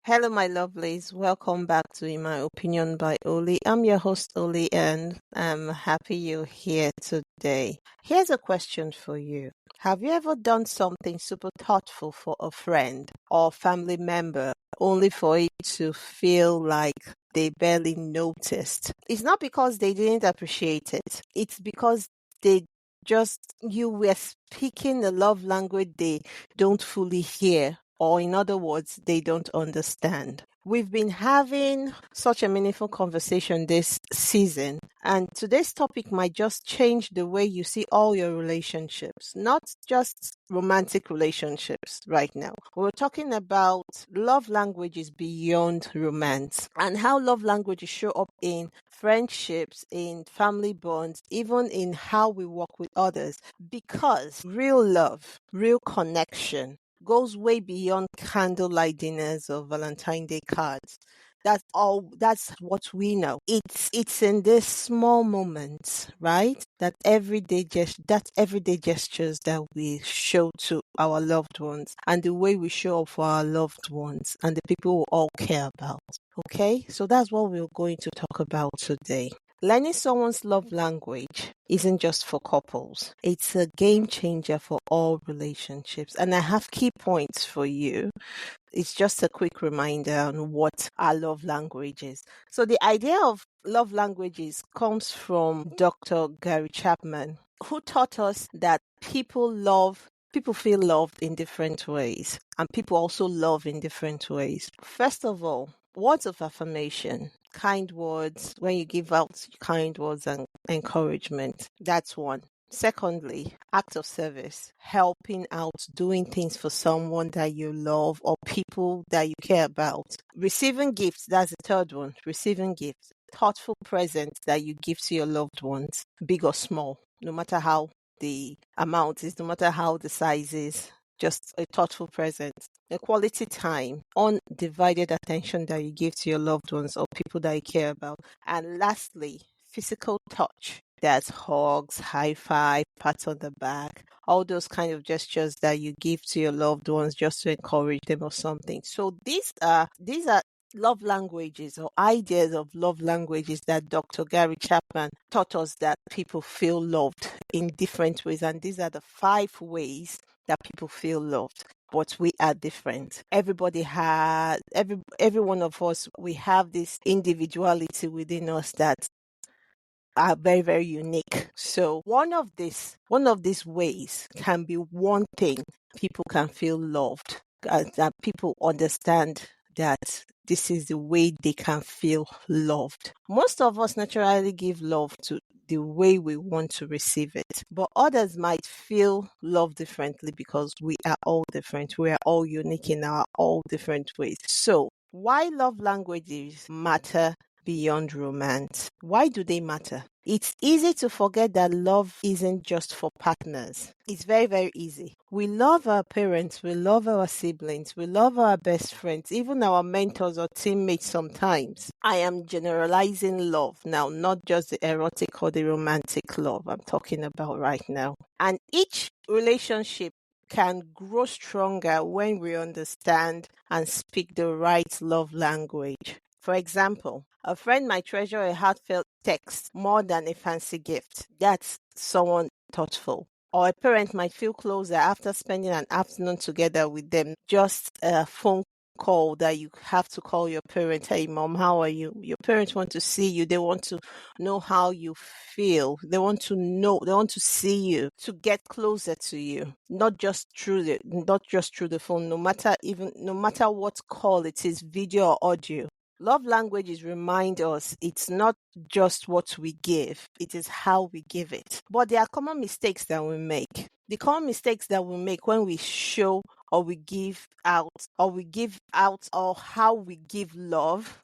Hello, my lovelies. Welcome back to In My Opinion by Oli. I'm your host, Oli, and I'm happy you're here today. Here's a question for you. Have you ever done something super thoughtful for a friend or family member only for it to feel like they barely noticed? It's not because they didn't appreciate it, it's because they you were speaking the love language they don't fully hear, or in other words, they don't understand. We've been having such a meaningful conversation this season, and today's topic might just change the way you see all your relationships, not just romantic relationships right now. We're talking about love languages beyond romance and how love languages show up in friendships, in family bonds, even in how we work with others. Because real love, real connection, goes way beyond candlelight dinners or Valentine Day cards. That's what we know. It's in this small moments, right? That everyday gestures that we show to our loved ones, and the way we show up for our loved ones and the people we all care about. Okay? So that's what we're going to talk about today. Learning someone's love language isn't just for couples. It's a game changer for all relationships. And I have key points for you. It's just a quick reminder on what our love language is. So the idea of love languages comes from Dr. Gary Chapman, who taught us that people feel loved in different ways, and people also love in different ways. First of all, words of affirmation, kind words, when you give out kind words and encouragement. That's one. Secondly, act of service, helping out, doing things for someone that you love or people that you care about. Receiving gifts, that's the third one. Receiving gifts, thoughtful presents that you give to your loved ones, big or small, no matter how the amount is, no matter how the size is, just a thoughtful present. A quality time, undivided attention that you give to your loved ones or people that you care about. And lastly, physical touch. That's hugs, high five, pats on the back, all those kind of gestures that you give to your loved ones just to encourage them or something. So these are love languages or ideas of love languages that Dr. Gary Chapman taught us that people feel loved in different ways. And these are the 5 ways that people feel loved. But we are different. Every one of us, we have this individuality within us that are very, very unique. So one of these ways can be one thing people can feel loved, that people understand that this is the way they can feel loved. Most of us naturally give love to the way we want to receive it, but others might feel love differently because we are all different. We are all unique in our all different ways. So why love languages matter beyond romance? Why do they matter? It's easy to forget that love isn't just for partners. It's very, very easy. We love our parents, we love our siblings, we love our best friends, even our mentors or teammates sometimes. I am generalizing love now, not just the erotic or the romantic love I'm talking about right now. And each relationship can grow stronger when we understand and speak the right love language. For example, a friend might treasure a heartfelt text more than a fancy gift. That's someone thoughtful. Or a parent might feel closer after spending an afternoon together with them. Just a phone call that you have to call your parent. Hey, mom, how are you? Your parents want to see you. They want to know how you feel. They want to see you, to get closer to you. Not just through the phone, no matter what call it is, video or audio. Love languages remind us it's not just what we give, it is how we give it. But there are common mistakes that we make. The common mistakes that we make when we show or we give out or how we give love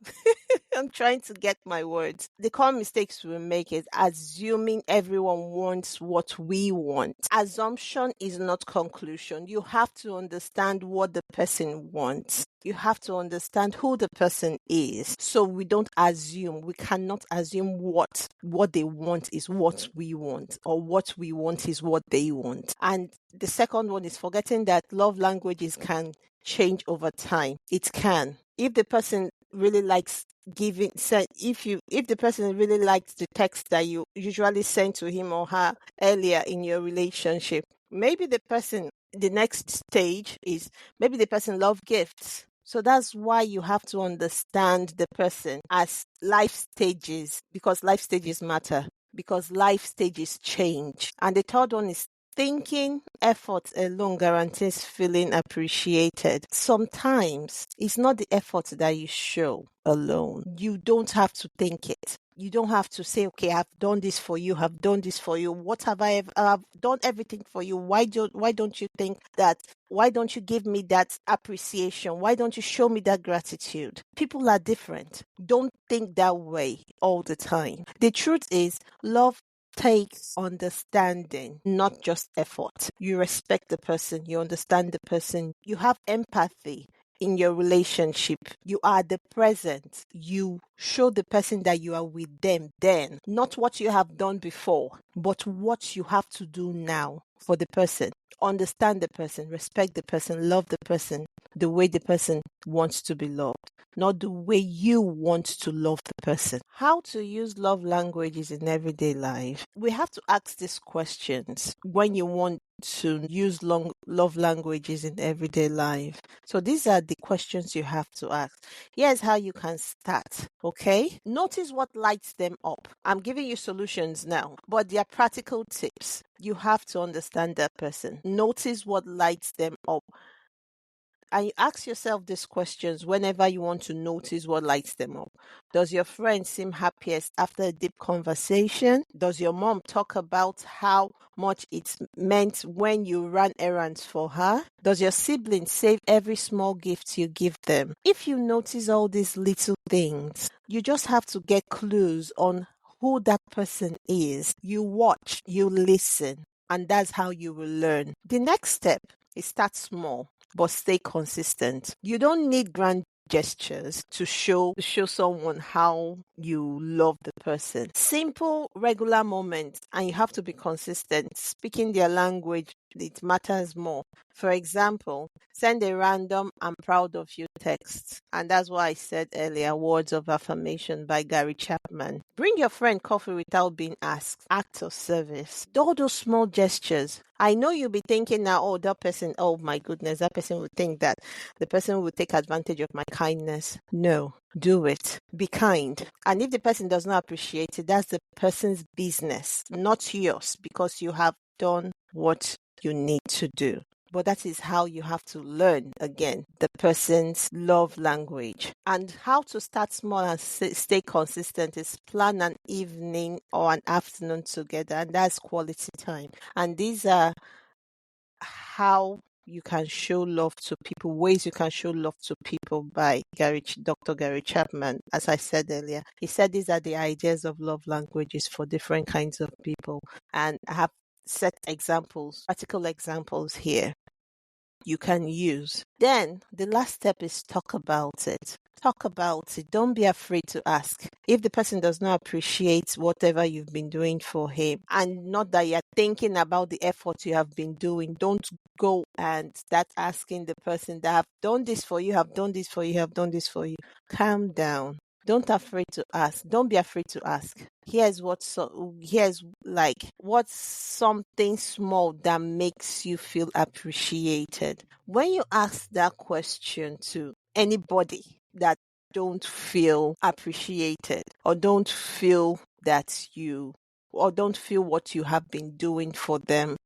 I'm trying to get my words. The common mistakes we make is assuming everyone wants what we want. Assumption is not conclusion. You have to understand what the person wants. You have to understand who the person is. So we don't assume. We cannot assume what they want is what we want, or what we want is what they want. And the second one is forgetting that love languages can change over time. It can. If the person really likes if the person really likes the text that you usually send to him or her earlier in your relationship, maybe the next stage is maybe the person love gifts. So that's why you have to understand the person as life stages, because life stages matter, because life stages change. And the third one is thinking effort alone guarantees feeling appreciated. Sometimes it's not the effort that you show alone. You don't have to think it. You don't have to say, okay, I've done this for you, I've done this for you. What have I ever? I've done everything for you. Why don't you think that? Why don't you give me that appreciation? Why don't you show me that gratitude? People are different. Don't think that way all the time. The truth is, love takes understanding, not just effort. You respect the person, you understand the person, you have empathy in your relationship. You are the present. You show the person that you are with them then, not what you have done before, but what you have to do now for the person. Understand the person, respect the person, love the person the way the person wants to be loved, not the way you want to love the person. How to use love languages in everyday life? We have to ask these questions when you want to use love languages in everyday life. So these are the questions you have to ask. Here's how you can start, okay? Notice what lights them up. I'm giving you solutions now, but they are practical tips. You have to understand that person. Notice what lights them up. And you ask yourself these questions whenever you want to notice what lights them up. Does your friend seem happiest after a deep conversation? Does your mom talk about how much it's meant when you ran errands for her? Does your sibling save every small gift you give them? If you notice all these little things, you just have to get clues on who that person is. You watch, you listen, and that's how you will learn. The next step is start small, but stay consistent. You don't need grand gestures to show someone how you love the person. Simple, regular moments, and you have to be consistent. Speaking their language, it matters more. For example, send a random "I'm proud of you" text. And that's why I said earlier, Words of Affirmation by Gary Chapman. Bring your friend coffee without being asked. Act of service. All those small gestures. I know you'll be thinking now, oh, that person, oh my goodness, that person would think that the person will take advantage of my kindness. No, do it. Be kind. And if the person does not appreciate it, that's the person's business, not yours, because you have done what you need to do. But that is how you have to learn, again, the person's love language. And how to start small and stay consistent is plan an evening or an afternoon together, and that's quality time. And these are how you can show love to people, ways you can show love to people by Dr. Gary Chapman. As I said earlier, he said these are the ideas of love languages for different kinds of people. And I have set examples, practical examples here you can use. Then the last step is talk about it. Talk about it. Don't be afraid to ask. If the person does not appreciate whatever you've been doing for him, and not that you're thinking about the effort you have been doing, don't go and start asking the person that have done this for you, have done this for you, have done this for you. Calm down. Don't afraid to ask. Don't be afraid to ask. Here's what's something small that makes you feel appreciated. When you ask that question to anybody that don't feel appreciated, or don't feel what you have been doing for them,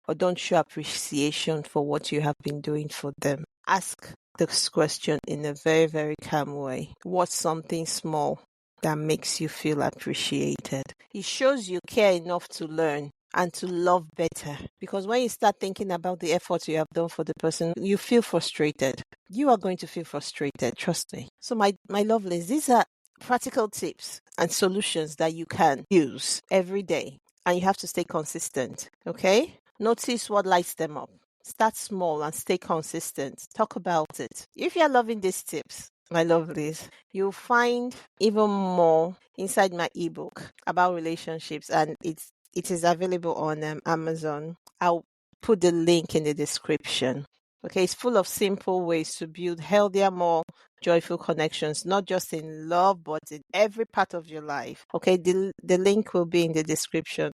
or don't show appreciation for what you have been doing for them, ask this question in a very, very calm way. What's something small that makes you feel appreciated? It shows you care enough to learn, and to love better. Because when you start thinking about the effort you have done for the person, you feel frustrated. You are going to feel frustrated, trust me. So my lovelies, these are practical tips and solutions that you can use every day. And you have to stay consistent, okay? Notice what lights them up. Start small and stay consistent. Talk about it. If you're loving these tips, my lovelies, you'll find even more inside my ebook about relationships, and it is available on Amazon. I'll put the link in the description. Okay, it's full of simple ways to build healthier, more joyful connections, not just in love, but in every part of your life. Okay, the link will be in the description.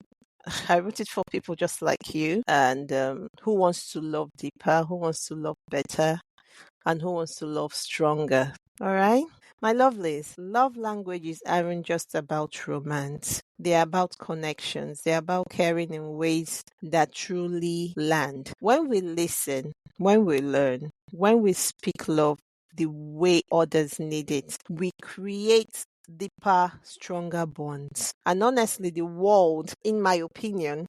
I wrote it for people just like you, and who wants to love deeper, who wants to love better, and who wants to love stronger. All right? My lovelies, love languages aren't just about romance. They're about connections. They're about caring in ways that truly land. When we listen, when we learn, when we speak love the way others need it, we create deeper, stronger bonds. And honestly, the world, in my opinion,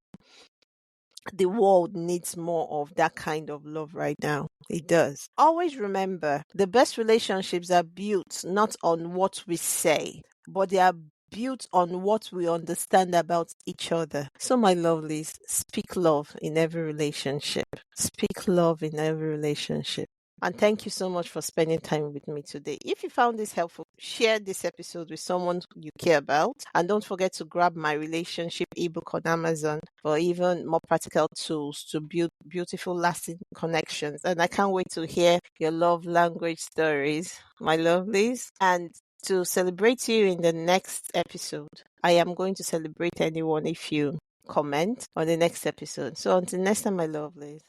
the world needs more of that kind of love right now. It does. Always remember, the best relationships are built not on what we say, but they are built on what we understand about each other. So, my lovelies, speak love in every relationship. Speak love in every relationship. And thank you so much for spending time with me today. If you found this helpful, share this episode with someone you care about. And don't forget to grab my relationship ebook on Amazon for even more practical tools to build beautiful, lasting connections. And I can't wait to hear your love language stories, my lovelies. And to celebrate you in the next episode, I am going to celebrate anyone if you comment on the next episode. So until next time, my lovelies.